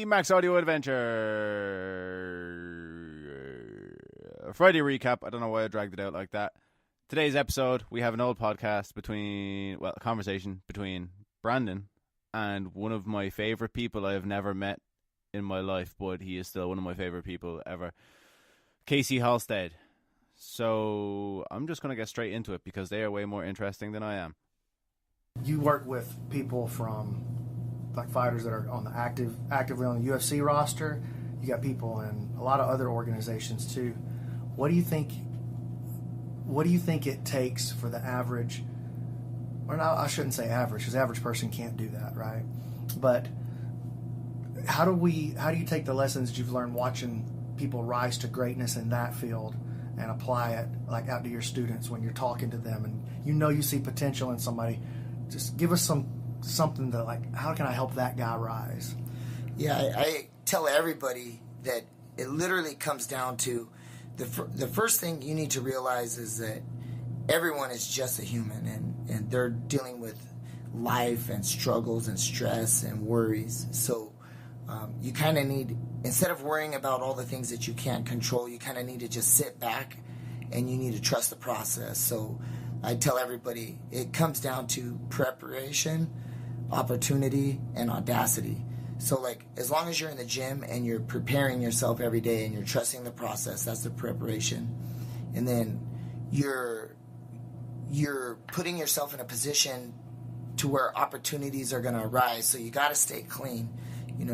Max Audio Adventure Friday recap. I don't know why I dragged it out like that. Today's episode, we have an old podcast a conversation between Brandon and one of my favourite people I have never met in my life, but he is still one of my favourite people ever, Halstead. So I'm just going to get straight into it because they are way more interesting than I am. You work with people from like fighters that are on the actively on the UFC roster. You got people in a lot of other organizations too. What do you think it takes for the average, or no, I shouldn't say average, because the average person can't do that, right? But how do you take the lessons that you've learned watching people rise to greatness in that field and apply it like out to your students when you're talking to them and you see potential in somebody? Just give us something that, like, how can I help that guy rise? Yeah, I tell everybody that it literally comes down to the first thing you need to realize is that everyone is just a human and they're dealing with life and struggles and stress and worries. So you kind of need, instead of worrying about all the things that you can't control, you kind of need to just sit back and you need to trust the process. So I tell everybody it comes down to preparation, opportunity, and audacity. So, like, as long as you're in the gym and you're preparing yourself every day and you're trusting the process, that's the preparation. And then you're putting yourself in a position to where opportunities are going to arise. So you got to stay clean. You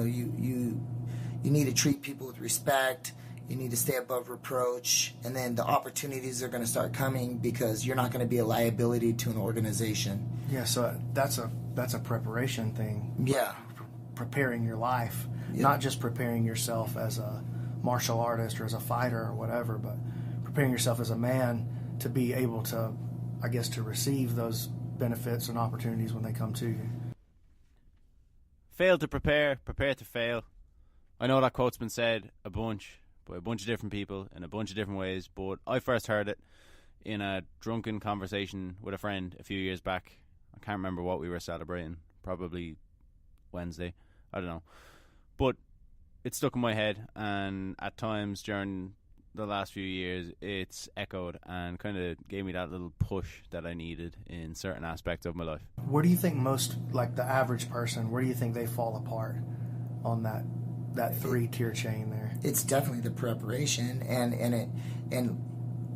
need to treat people with respect. You need to stay above reproach. And then the opportunities are going to start coming because you're not going to be a liability to an organization. Yeah, so that's a preparation thing. Yeah. Preparing your life, not just preparing yourself as a martial artist or as a fighter or whatever, but preparing yourself as a man to be able to, I guess, to receive those benefits and opportunities when they come to you. Fail to prepare, prepare to fail. I know that quote's been said a bunch by a bunch of different people in a bunch of different ways, but I first heard it in a drunken conversation with a friend a few years back. I can't remember what we were celebrating, probably Wednesday, I don't know, but it stuck in my head, and at times during the last few years it's echoed and kind of gave me that little push that I needed in certain aspects of my life. Where do you think most, like the average person, where do you think they fall apart on that 3-tier chain there? It's definitely the preparation and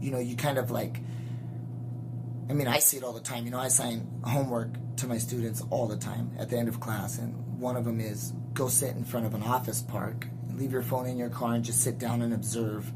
you kind of like, I mean, I see it all the time. I assign homework to my students all the time at the end of class, and one of them is go sit in front of an office park and leave your phone in your car and just sit down and observe.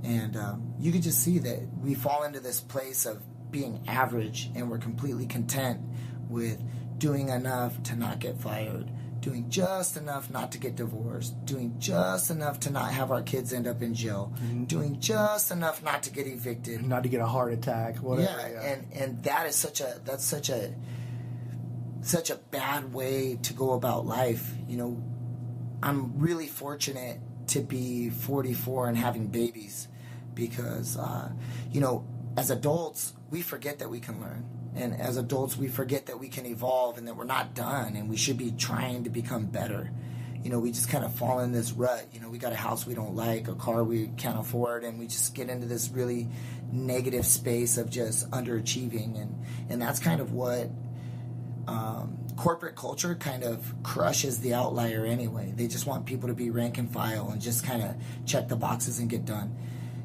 And you can just see that we fall into this place of being average, and we're completely content with doing enough to not get fired, doing just enough not to get divorced, doing just enough to not have our kids end up in jail, doing just enough not to get evicted, not to get a heart attack, whatever. Yeah. And that is such a bad way to go about life. I'm really fortunate to be 44 and having babies because as adults we forget that we can learn. And as adults, we forget that we can evolve and that we're not done and we should be trying to become better. We just kind of fall in this rut. We got a house we don't like, a car we can't afford, and we just get into this really negative space of just underachieving. And that's kind of what corporate culture kind of crushes the outlier anyway. They just want people to be rank and file and just kind of check the boxes and get done.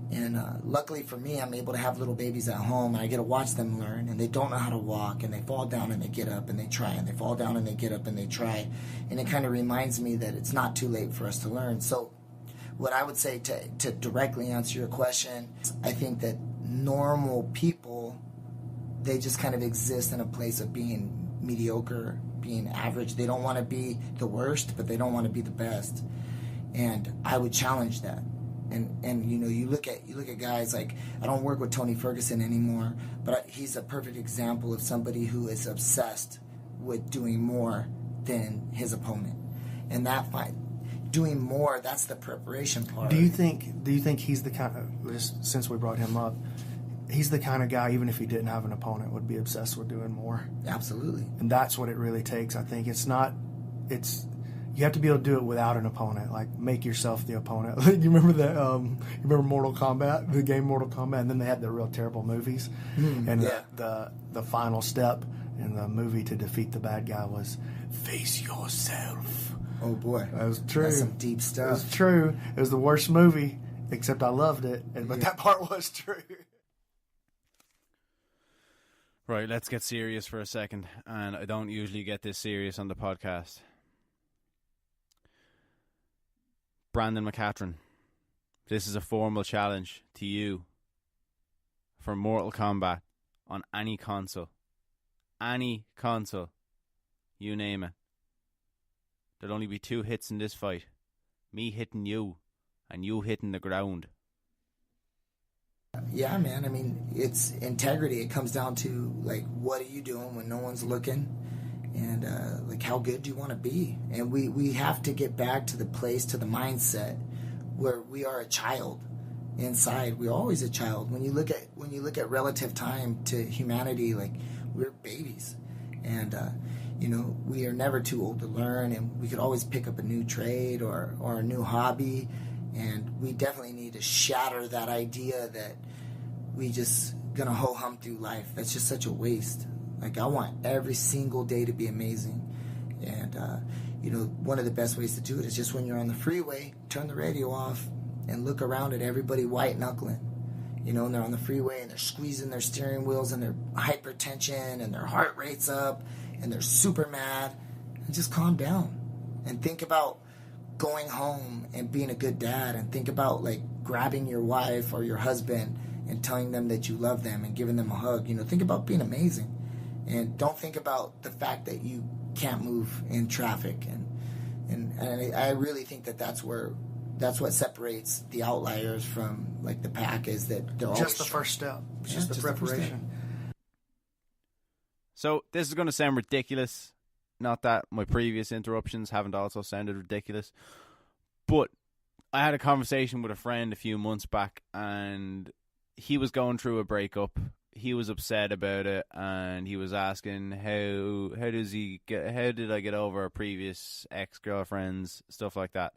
And luckily for me, I'm able to have little babies at home, and I get to watch them learn, and they don't know how to walk, and they fall down and they get up and they try, and they fall down and they get up and they try. And it kind of reminds me that it's not too late for us to learn. So what I would say to directly answer your question, I think that normal people, they just kind of exist in a place of being mediocre, being average. They don't want to be the worst, but they don't want to be the best. And I would challenge that. And you look at guys like, I don't work with Tony Ferguson anymore, but he's a perfect example of somebody who is obsessed with doing more than his opponent. And that fight, doing more, that's the preparation part. Do you think he's the kind of, just since we brought him up, he's the kind of guy, even if he didn't have an opponent, would be obsessed with doing more? Absolutely. And that's what it really takes, I think. you have to be able to do it without an opponent. Like, make yourself the opponent. You remember that? You remember Mortal Kombat, the game Mortal Kombat, and then they had the real terrible movies. And the final step in the movie to defeat the bad guy was face yourself. Oh boy, that was true. That's some deep stuff. It was true. It was the worst movie, except I loved it. But that part was true. Right, let's get serious for a second. And I don't usually get this serious on the podcast. Brandon McCatron, this is a formal challenge to you for Mortal Kombat on any console. Any console. You name it. There'll only be 2 hits in this fight. Me hitting you and you hitting the ground. Yeah, man. I mean, it's integrity. It comes down to, like, what are you doing when no one's looking? And, like, how good do you want to be? And we have to get back to the place, to the mindset where we are a child inside. We're always a child. When you look at relative time to humanity, like, we're babies. And, you know, we are never too old to learn, and we could always pick up a new trade or a new hobby. And we definitely need to shatter that idea that we just gonna ho-hum through life. That's just such a waste. Like, I want every single day to be amazing. And, you know, one of the best ways to do it is just when you're on the freeway, turn the radio off and look around at everybody white-knuckling. You know, and they're on the freeway and they're squeezing their steering wheels and their hypertension and their heart rate's up and they're super mad. And just calm down and think about going home and being a good dad, and think about, like, grabbing your wife or your husband and telling them that you love them and giving them a hug. You know, think about being amazing. And don't think about the fact that you can't move in traffic. And I really think that's what separates the outliers from, like, the pack, is that they're always just the first step. It's just the preparation. So this is going to sound ridiculous. Not that my previous interruptions haven't also sounded ridiculous. But I had a conversation with a friend a few months back, and he was going through a breakup. He was upset about it, and he was asking how did I get over previous ex-girlfriends, stuff like that.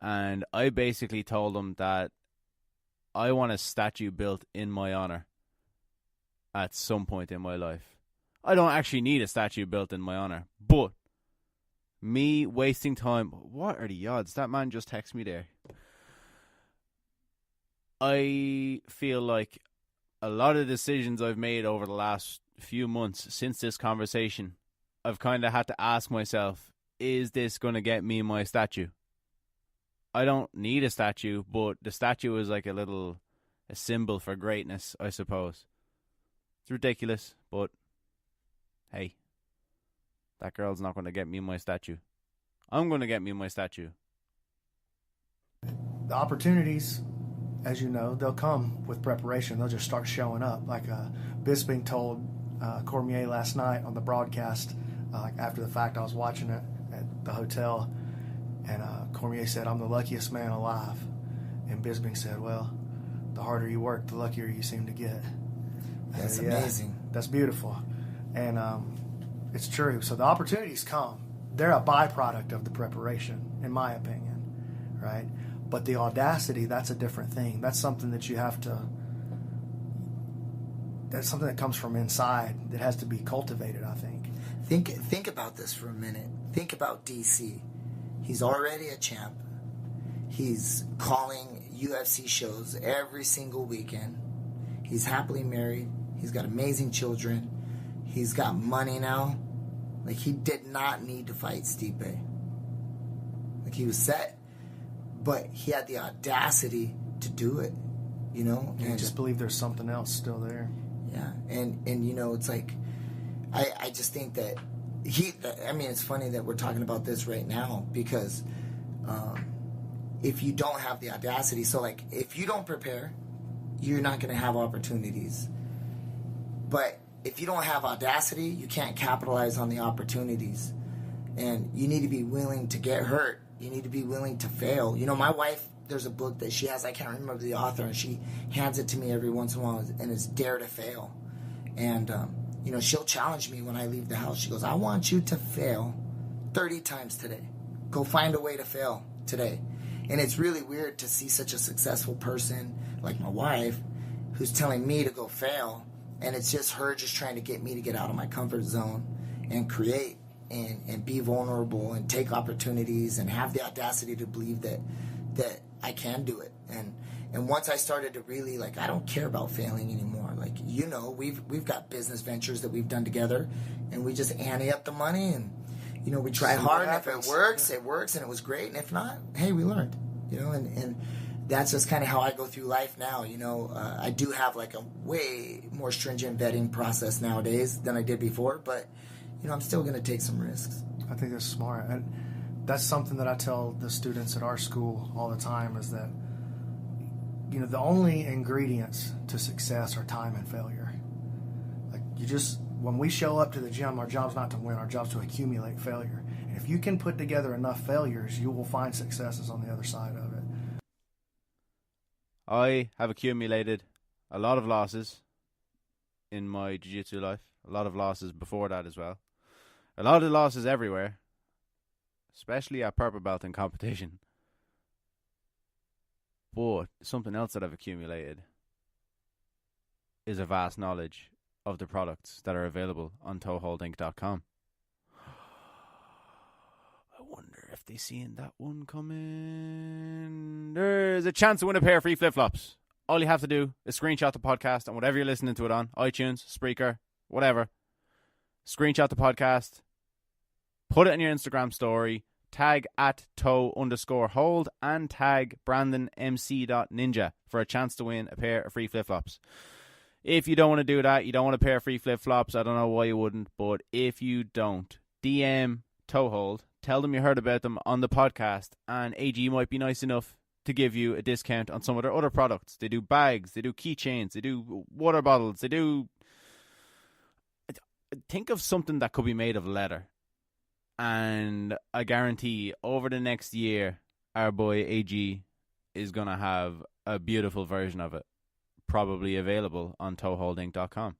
And I basically told him that I want a statue built in my honor at some point in my life. I don't actually need a statue built in my honor, but me wasting time. What are the odds? That man just texted me there. I feel like a lot of decisions I've made over the last few months since this conversation, I've kind of had to ask myself, is this going to get me my statue? I don't need a statue, but the statue is like a symbol for greatness, I suppose. It's ridiculous, but hey, that girl's not going to get me my statue. I'm going to get me my statue. The opportunities, as you know, they'll come with preparation. They'll just start showing up. Like Bisping told Cormier last night on the broadcast, after the fact, I was watching it at the hotel, and Cormier said, "I'm the luckiest man alive." And Bisping said, "Well, the harder you work, the luckier you seem to get." That's amazing. That's beautiful. And it's true. So the opportunities come. They're a byproduct of the preparation, in my opinion, right? But the audacity, that's a different thing. That's something that you have to, that's something that comes from inside that has to be cultivated, I think. Think about this for a minute. Think about DC. He's already a champ. He's calling UFC shows every single weekend. He's happily married. He's got amazing children. He's got money now. Like, he did not need to fight Stipe. Like, he was set. But he had the audacity to do it, you know? And I just believe there's something else still there. Yeah. And you know, it's like, I just think that it's funny that we're talking about this right now, because if you don't have the audacity, so, like, if you don't prepare, you're not going to have opportunities. But if you don't have audacity, you can't capitalize on the opportunities. And you need to be willing to get hurt. You need to be willing to fail. You know, my wife, there's a book that she has, I can't remember the author, and she hands it to me every once in a while, and it's Dare to Fail. And, you know, she'll challenge me when I leave the house. She goes, "I want you to fail 30 times today. Go find a way to fail today. And it's really weird to see such a successful person like my wife who's telling me to go fail, and it's just her just trying to get me to get out of my comfort zone and create and be vulnerable and take opportunities and have the audacity to believe that I can do it. And once I started to really, like, I don't care about failing anymore. Like, you know, we've got business ventures that we've done together, and we just ante up the money, and, you know, we try hard, and if it works, it works, and it was great, and if not, hey, we learned, you know, and that's just kind of how I go through life now, you know. I do have, like, a way more stringent vetting process nowadays than I did before, but, you know, I'm still going to take some risks. I think that's smart. And that's something that I tell the students at our school all the time is that, you know, the only ingredients to success are time and failure. Like, when we show up to the gym, our job's not to win, our job's to accumulate failure. And if you can put together enough failures, you will find successes on the other side of it. I have accumulated a lot of losses in my jiu-jitsu life. A lot of losses before that as well. A lot of losses everywhere, especially at purple belt in competition. But something else that I've accumulated is a vast knowledge of the products that are available on toeholdinc.com. I wonder if they seen that one coming. There's a chance to win a pair of free flip-flops. All you have to do is screenshot the podcast and whatever you're listening to it on, iTunes, Spreaker, whatever. Screenshot the podcast, put it in your Instagram story, tag at toe_hold and tag BrandonMC.ninja for a chance to win a pair of free flip-flops. If you don't want to do that, you don't want a pair of free flip-flops, I don't know why you wouldn't, but if you don't, DM Toehold, tell them you heard about them on the podcast, and AG might be nice enough to give you a discount on some of their other products. They do bags, they do keychains, they do water bottles, they do... Think of something that could be made of leather. And I guarantee over the next year, our boy AG is going to have a beautiful version of it, probably available on toeholdinc.com.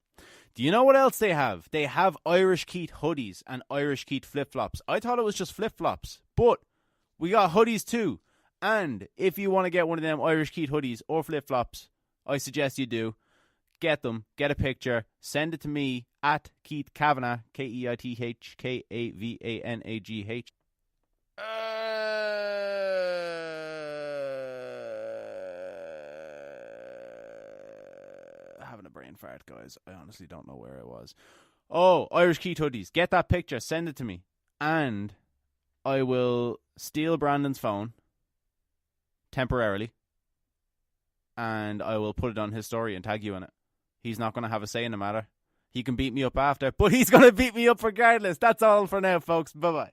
Do you know what else they have? They have Irish Keet hoodies and Irish Keet flip-flops. I thought it was just flip-flops, but we got hoodies too. And if you want to get one of them Irish Keet hoodies or flip-flops, I suggest you do. Get them, get a picture, send it to me at Keet Kavanagh, KeithKavanagh. Having a brain fart, guys. I honestly don't know where it was. Oh, Irish Keet hoodies. Get that picture, send it to me. And I will steal Brandon's phone temporarily. And I will put it on his story and tag you in it. He's not going to have a say in the matter. He can beat me up after, but he's going to beat me up regardless. That's all for now, folks. Bye-bye.